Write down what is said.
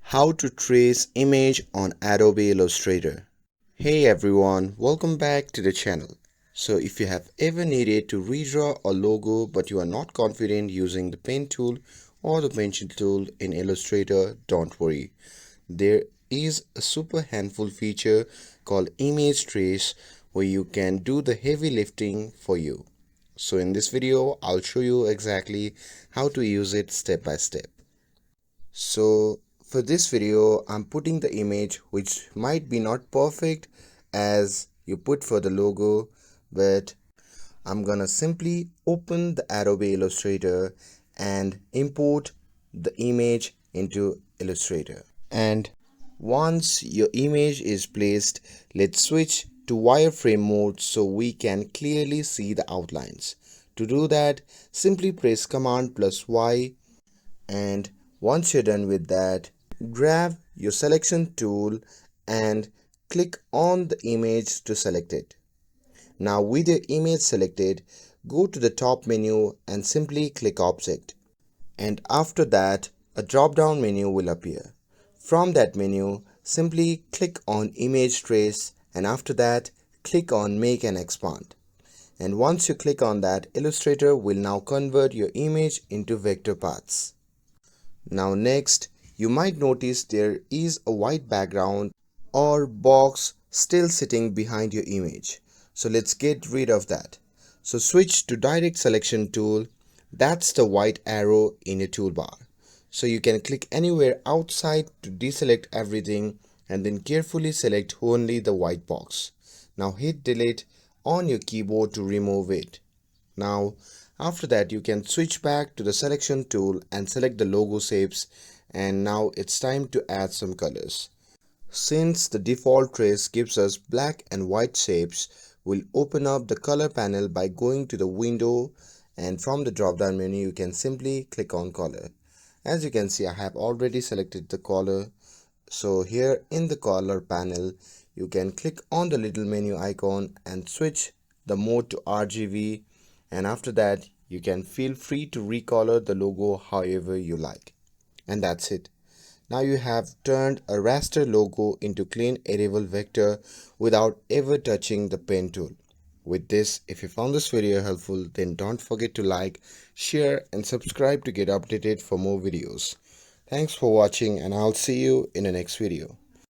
How to trace image on Adobe Illustrator. Hey everyone, welcome back to the channel. So if you have ever needed to redraw a logo but you are not confident using the pen tool or the pencil tool in Illustrator, don't worry. There is a super handful feature called image trace where you can do the heavy lifting for you. So in this video, I'll show you exactly how to use it step by step. So for this video, I'm putting the image which might be not perfect as you put for the logo, but I'm gonna simply open the Adobe Illustrator and import the image into Illustrator. And once your image is placed, let's switch to wireframe mode so we can clearly see the outlines. To do that, simply press Command plus Y, and once you're done with that, grab your selection tool and click on the image to select it. Now with your image selected, go to the top menu and simply click Object, and after that a drop down menu will appear. From that menu, simply click on Image Trace, and after that click on Make and Expand. And once you click on that, Illustrator will now convert your image into vector paths. Now next, you might notice there is a white background or box still sitting behind your image. So let's get rid of that. So switch to Direct Selection tool. That's the white arrow in your toolbar. So you can click anywhere outside to deselect everything and then carefully select only the white box. Now hit delete on your keyboard to remove it. Now, after that, you can switch back to the selection tool and select the logo shapes, and now it's time to add some colors. Since the default trace gives us black and white shapes, we'll open up the color panel by going to the window, and from the drop down menu you can simply click on color. As you can see, I have already selected the color. So here in the color panel, you can click on the little menu icon and switch the mode to RGB, and after that you can feel free to recolor the logo however you like. And that's it. Now you have turned a raster logo into clean editable vector without ever touching the pen tool. With this, if you found this video helpful, then don't forget to like, share and subscribe to get updated for more videos. Thanks for watching, and I'll see you in the next video.